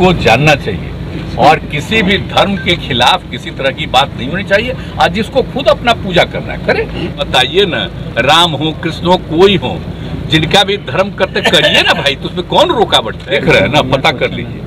को जानना चाहिए और किसी भी धर्म के खिलाफ किसी तरह की बात नहीं होनी चाहिए। आज जिसको खुद अपना पूजा करना है करे। बताइए ना, राम हो कृष्ण हो कोई हो, जिनका भी धर्म करते करिए ना भाई, तो उसमें कौन रुकावट है? देख रहे हैं ना, पता कर लीजिए,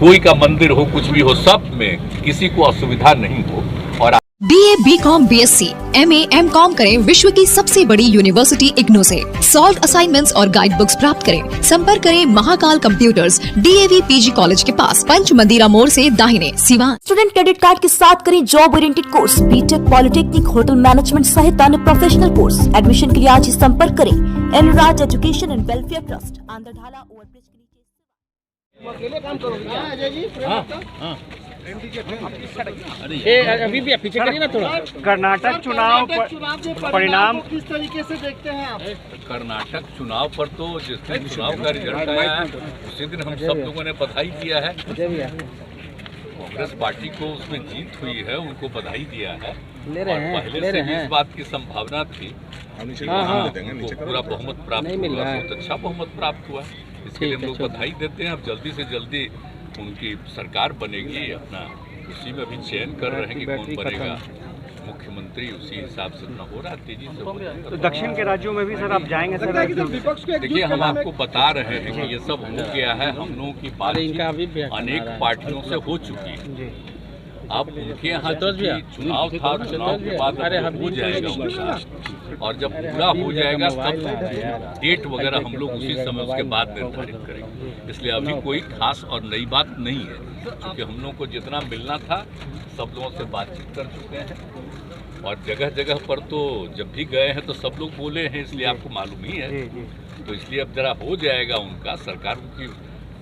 कोई का मंदिर हो कुछ भी हो, सब में किसी को असुविधा नहीं हो। और BA, BCom, BSc, MA, MCom करें विश्व की सबसे बड़ी यूनिवर्सिटी इग्नू से। सॉल्व असाइनमेंट्स और गाइड बुक्स प्राप्त करें। संपर्क करें Mahakal computers, DAV PG college के पास, पंच मंदिरा मोड़ से दाहिने, सिवान। स्टूडेंट क्रेडिट कार्ड के साथ करें job oriented course, BTech, polytechnic, hotel management सहित अन्य प्रोफेशनल कोर्स। एडमिशन के लिए आज ही संपर्क करें एलराज एजुकेशन एंड वेलफेयर ट्रस्ट, आंध्रढाला ओवरब्रिज के नीचे। अकेले काम करोगे क्या अजय जी? अभी भी पीछे करिए ना थोड़ा। कर्नाटक चुनाव परिणाम किस तरीके से देखते हैं आप? कर्नाटक चुनाव पर तो जिस दिन चुनाव का रिजल्ट आया है उसी दिन हम सब लोगों ने बधाई दिया है। कांग्रेस पार्टी को उसमें जीत हुई है, उनको बधाई दिया है। और पहले से भी इस बात की संभावना थी उनको पूरा बहुमत प्राप्त हुआ, बहुत अच्छा बहुमत प्राप्त हुआ। इसके लिए हम लोग बधाई देते हैं। अब जल्दी से जल्दी उनकी सरकार बनेगी, अपना उसी में अभी चयन कर रहे हैं कि कौन बनेगा मुख्यमंत्री, उसी हिसाब से अपना हो रहा है, तेजी से हो रहा है। तो दक्षिण के राज्यों में भी सर आप जाएंगे सर? देखिए, हम आपको बता रहे हैं कि ये सब हो गया है, हम लोगों की बातचीत अनेक पार्टियों से हो चुकी है। अब उनके यहाँ चुनाव था, चुनाव के बाद हो जाएगा उनका, और जब पूरा हो जाएगा तब डेट वगैरह हम लोग उसी समय उसके बाद निर्धारित करेंगे। इसलिए अभी कोई खास और नई बात नहीं है, क्योंकि हम लोग को जितना मिलना था सब लोगों से बातचीत कर चुके हैं। और जगह जगह पर तो जब भी गए हैं तो सब लोग बोले हैं, इसलिए आपको मालूम ही है। तो इसलिए अब जरा हो जाएगा, उनका सरकार की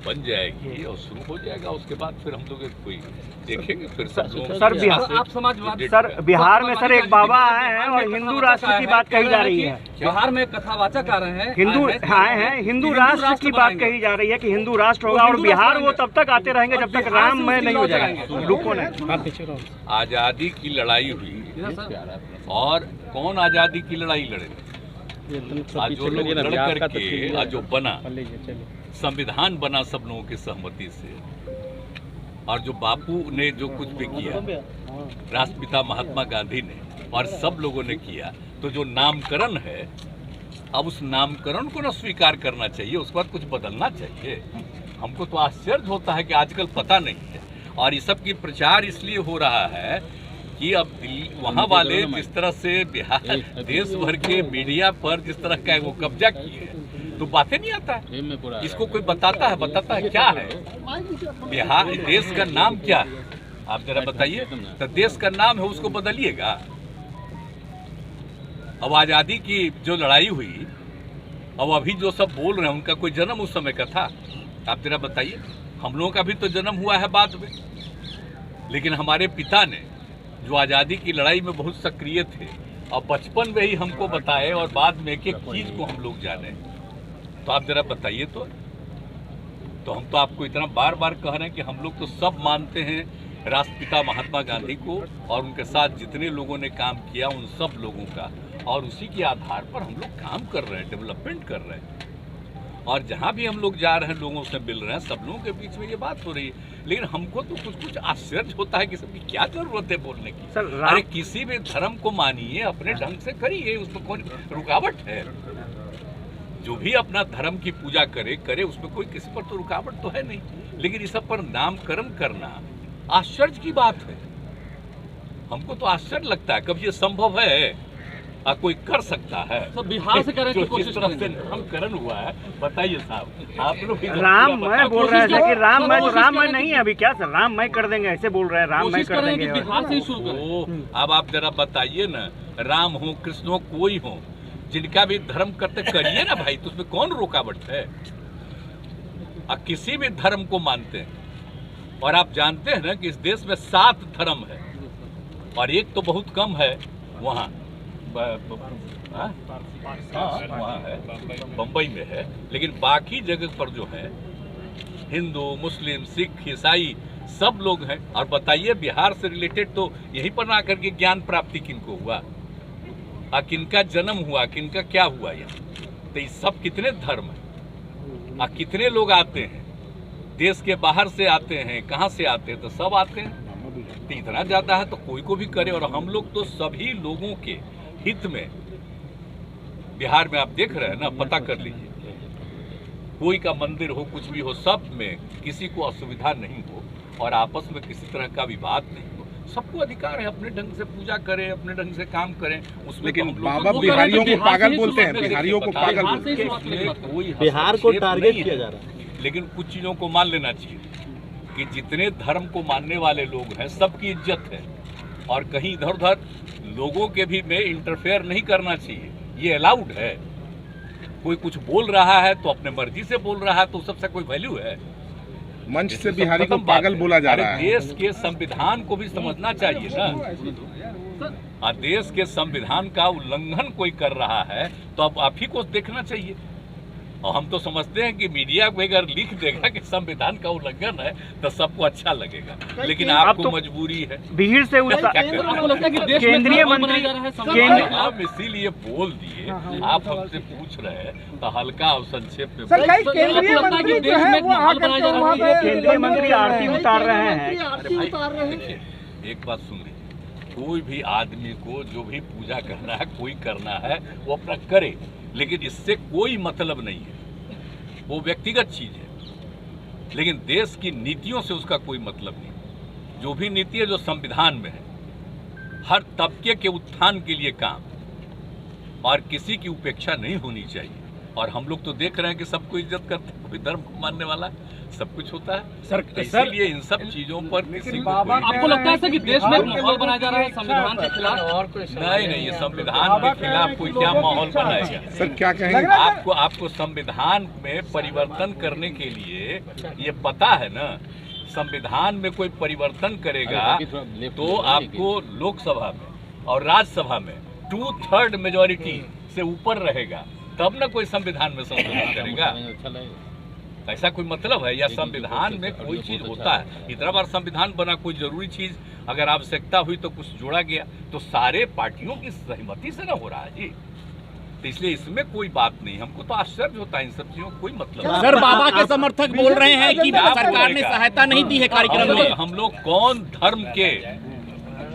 बन जाएगी और शुरू हो जाएगा, उसके बाद फिर हम लोग कोई देखेंगे फिर सब लोग। सर आप समाजवादी सर बिहार में सर एक बाबा आए हैं और हिंदू राष्ट्र की बात कही जा रही है। बिहार में कथावाचक आ रहे हैं, हिंदू आए हैं, हिंदू राष्ट्र की बात कही जा रही है कि हिंदू राष्ट्र होगा, और बिहार वो तब तक आते रहेंगे जब तक राममय नहीं हो जाएगा। रुको नहीं, आजादी की लड़ाई हुई और कौन आजादी की लड़ाई लड़े? आज जो लोग लड़ करके आज जो बना संविधान बना सब लोगों की सहमति से, और जो बापू ने जो कुछ भी किया, राष्ट्रपिता महात्मा गांधी ने और सब लोगों ने किया, तो जो नामकरण है अब उस नामकरण को न स्वीकार करना चाहिए, उसके बाद कुछ बदलना चाहिए। हमको तो आश्चर्य होता है कि आजकल पता नहीं है, और ये सब की प्रचार इसलिए हो रहा है कि अब वहाँ वाले जिस तरह से बिहार देश भर के मीडिया पर जिस तरह का वो कब्जा किए, तो बातें नहीं आता है। इसको कोई बताता है क्या है बिहार, देश का नाम क्या है? आप जरा बताइए। तो देश का नाम है, उसको बदलिएगा। अब आजादी की जो लड़ाई हुई, अब अभी जो सब बोल रहे हैं उनका कोई जन्म उस समय का था? आप जरा बताइए। हम लोगों का भी तो जन्म हुआ है बाद में, लेकिन हमारे पिता ने जो आज़ादी की लड़ाई में बहुत सक्रिय थे और बचपन में ही हमको बताए और बाद में एक एक चीज को हम लोग जाने, तो आप जरा बताइए। तो हम तो आपको इतना बार बार कह रहे हैं कि हम लोग तो सब मानते हैं राष्ट्रपिता महात्मा गांधी को, और उनके साथ जितने लोगों ने काम किया उन सब लोगों का, और उसी के आधार पर हम लोग काम कर रहे हैं, डेवलपमेंट कर रहे हैं। और जहाँ भी हम लोग जा रहे हैं लोगों से मिल रहे हैं, सब लोगों के बीच में ये बात हो रही है। लेकिन हमको तो कुछ आश्चर्य होता है कि सबकी क्या जरूरत है बोलने की। अरे किसी भी धर्म को मानिए, अपने ढंग से करिए, उसमें कौन रुकावट है? जो भी अपना धर्म की पूजा करे उसमें कोई किसी पर तो रुकावट तो है नहीं। लेकिन इस सब पर नामकरण करना आश्चर्य की बात है। हमको तो आश्चर्य लगता है, कब ये संभव है? कोई कर सकता है? तो बिहार से करने की कोशिश तरफ से नामकरण हुआ है, बताइए साहब। आप लोग राममय बोल रहे हैं कि राममय नहीं है अभी, क्या सर राममय कर देंगे ऐसे बोल रहे हैं? राममय कर देंगे बिहार से ही शुरू करें। अब आप जरा बताइए ना, राम हो कृष्ण हो कोई हो, जिनका भी धर्म करते करिए ना भाई, तो उसमें कौन रुकावट है? किसी भी धर्म को मानते हैं, और आप जानते हैं ना कि इस देश में 7 धर्म है, और एक तो बहुत कम है वहाँ वहाँ है, बम्बई में है, लेकिन बाकी जगह पर जो है हिंदू, मुस्लिम, सिख, ईसाई सब लोग हैं। और बताइए, बिहार से रिलेटेड तो यहीं पर ना करके ज्ञान प्राप्ति किनको हुआ, किनका जन्म हुआ, किनका क्या हुआ यहाँ? तो ये सब कितने धर्म है, कितने लोग आते हैं, देश के बाहर से आते हैं, कहाँ से आते हैं, तो सब आते हैं। तो इतना ज़्यादा है तो कोई को भी करे। और हम लोग तो सभी लोगों के हित में बिहार में आप देख रहे हैं ना, पता कर लीजिए, कोई का मंदिर हो, कुछ भी हो, सब में किसी को असुविधा नहीं हो और आपस में किसी तरह का विवाद नहीं हो। सबको अधिकार है अपने ढंग से पूजा करें, अपने ढंग से काम करें। उसमें लेकिन तो बाबा बिहारियों को पागल बोलते हैं, बिहारियों को पागल बोलते हैं। कोई बिहार को हस्तक्षेप टारगेट नहीं किया है। जा रहा है। लेकिन कुछ चीज़ों को मान लेना चाहिए कि जितने धर्म को मानने वाले लोग हैं सबकी इज्जत है और कहीं इधर उधर लोगों के भी में इंटरफेयर नहीं करना चाहिए, ये अलाउड है। कोई कुछ बोल रहा है तो अपने मर्जी से बोल रहा है तो सबसे कोई वैल्यू है? मंच से बिहारी को पागल बोला जा रहा है। देश के संविधान को भी समझना चाहिए ना। देश के संविधान का उल्लंघन कोई कर रहा है तो अब आप ही को देखना चाहिए। और हम तो समझते हैं कि मीडिया को अगर लिख देगा कि संविधान का उल्लंघन है तो सबको अच्छा लगेगा, लेकिन आपको तो मजबूरी है। भीड़ से आपको लगता है कि देश में केंद्रीय धर्म मंत्री बनाया जा रहा है, संविधान आप इसीलिए बोल दिए, आप हमसे पूछ रहे हैं तो हल्का और संक्षेप में सर, कई आपको केंद्रीय लगता है कि मंत्री देश जो में है एक वो माहौल आकर बनाया के जा वहाँ रहा है? पे केंद्रीय मंत्री आरती उतार रहे हैं। आरती उतार रहे हैं। देखिए, एक बात सुन लीजिए, कोई भी आदमी को जो भी पूजा करना है, कोई करना है वो अपना करे, लेकिन इससे कोई मतलब नहीं है, वो व्यक्तिगत चीज है। लेकिन देश की नीतियों से उसका कोई मतलब नहीं। जो भी नीति है जो संविधान में है, हर तबके के उत्थान के लिए काम और किसी की उपेक्षा नहीं होनी चाहिए। और हम लोग तो देख रहे हैं कि सबको इज्जत करते हैं, कोई धर्म को मानने वाला सब कुछ होता है। सर, इसलिए इन सब चीजों पर किसी को कोई- आपको लगता है सर कि देश में एक माहौल बनाया जा रहा है संविधान के खिलाफ? और नहीं, ये संविधान के खिलाफ कोई क्या माहौल बनाएगा? सर क्या कहेंगे? आपको संविधान में परिवर्तन करने के लिए ये पता है ना, संविधान में कोई परिवर्तन करेगा तो आपको लोकसभा में और राज्यसभा में 2/3 मेजॉरिटी से ऊपर रहेगा, तब ना कोई संविधान में संशोधन करेगा। ऐसा कोई मतलब है? या संविधान में कोई चीज होता है, इतना बार संविधान बना, कोई जरूरी चीज अगर आवश्यकता हुई तो कुछ जोड़ा गया, तो सारे पार्टियों की सहमति से ना हो रहा है जी। तो इसलिए इसमें कोई बात नहीं। हमको तो आश्चर्य होता है इन सब चीजों, कोई मतलब नहीं। सर, बाबा के समर्थक बोल रहे हैं कि सरकार ने सहायता नहीं दी है कार्यक्रम में। हम लोग कौन धर्म के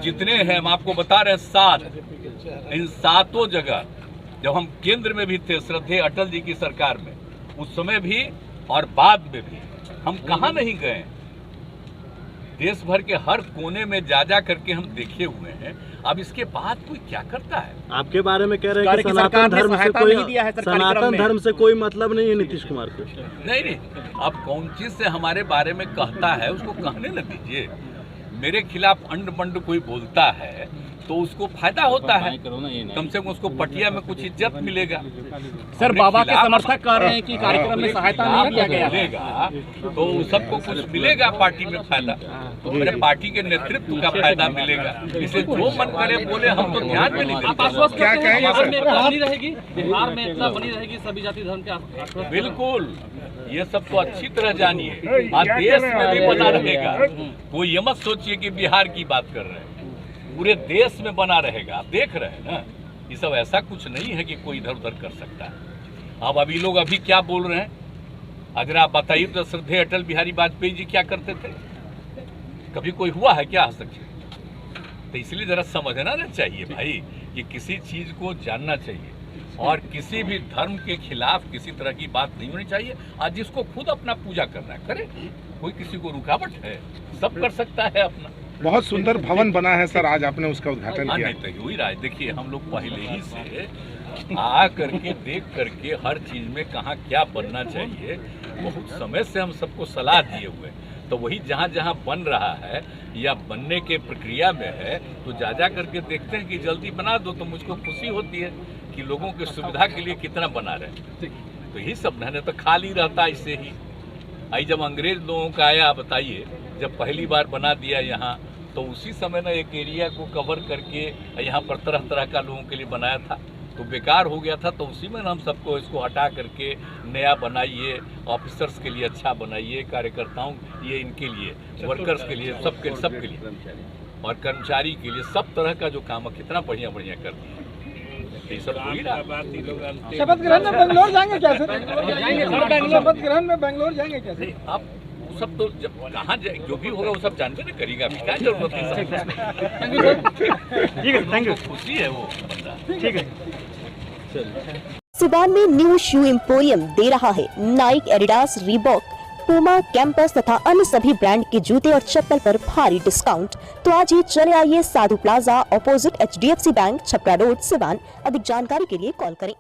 जितने हैं, हम आपको बता रहे हैं 7, इन 7 जगह जब हम केंद्र में भी थे, श्रद्धेय अटल जी की सरकार में, उस समय भी और बाद में भी हम कहाँ नहीं गए। देश भर के हर कोने में जा करके हम देखे हुए हैं। अब इसके बाद कोई क्या करता है? आपके बारे में कह रहे हैं कि सनातन धर्म से कोई मतलब नहीं है नीतीश कुमार को। नहीं, अब कौन चीज से हमारे बारे में कहता है उसको कहने न दीजिए। मेरे खिलाफ अंड बंड कोई बोलता है तो उसको फायदा होता है, कम से कम उसको पटिया में कुछ इज्जत मिलेगा। सर, बाबा के समर्थक कह रहे हैं कि कार्यक्रम में सहायता नहीं दिया गया मिलेगा तो सबको कुछ मिलेगा, पार्टी में फायदा, तो मेरे पार्टी के नेतृत्व का फायदा मिलेगा। इसे जो मन करे बोले, हम तो ध्यान में नहीं आप आश्वस्त क्या करते हैं कहेंगे बिहार सर? में एकता बनी रहेगी, बिहार में एकता बनी रहेगी सभी जाति धर्म के आश्वस्त? बिल्कुल, ये सब तो अच्छी तरह जानिए, और देश में भी बना रहेगा। कोई ये मत सोचिए कि बिहार की बात कर रहे हैं, पूरे देश में बना रहेगा। आप देख रहे हैं ना, ये सब ऐसा कुछ नहीं है कि कोई इधर उधर कर सकता है। अब अभी लोग अभी क्या बोल रहे हैं, अगर आप बताइए तो श्रद्धेय अटल बिहारी वाजपेयी जी क्या करते थे? कभी कोई हुआ है क्या हस्तक्षेप? तो इसलिए जरा समझना ना चाहिए भाई कि किसी चीज को जानना चाहिए और किसी भी धर्म के खिलाफ किसी तरह की बात नहीं होनी चाहिए। आज जिसको खुद अपना पूजा करना है करे, कोई किसी को रुकावट है? सब कर सकता है अपना। बहुत सुंदर भवन बना है सर, आज आपने उसका उद्घाटन किया। नहीं तो हुई राज। देखिए, हम लोग पहले ही से आ करके देख करके हर चीज में कहाँ क्या बनना चाहिए, बहुत समय से हम सबको सलाह दिए हुए, तो वही जहाँ जहाँ बन रहा है या बनने के प्रक्रिया में है तो जा करके देखते हैं कि जल्दी बना दो, तो मुझको खुशी होती है कि लोगों की सुविधा के लिए कितना बना रहे। तो यही सब नहीं तो खाली रहता इससे ही। आई जब अंग्रेज लोगों का आया, बताइए, जब पहली बार बना दिया यहाँ, तो उसी समय ना एक एरिया को कवर करके यहाँ पर तरह तरह का लोगों के लिए बनाया था, तो बेकार हो गया था। तो उसी में हम सबको इसको हटा करके नया बनाइए, ऑफिसर्स के लिए अच्छा बनाइए, कार्यकर्ताओं ये इनके लिए, वर्कर्स के लिए, सबके लिए और कर्मचारी के लिए, सब तरह का जो काम है कितना बढ़िया बढ़िया कर दिया। ये सब हो ही रहा। शपथ ग्रहण में बेंगलोर जाएंगे क्या सर? शपथ ग्रहण में बेंगलोर जाएंगे क्या सर? अब वो सब तो कहाँ जो भी होगा वो सब जानते ना करेगा, अभी क्या जरूरत है। ठीक है, थैंक यू। खुशी है वो बंदा। ठीक है। सिवान में न्यू शू एम्पोरियम दे रहा है Naik, Adidas, Reebok, Puma, campus तथा अन्य सभी ब्रांड के जूते और चप्पल पर भारी डिस्काउंट। तो आज ही चले आइए Sadhu plaza opposite HDFC bank, Chhapra road, Siwan. अधिक जानकारी के लिए कॉल करें।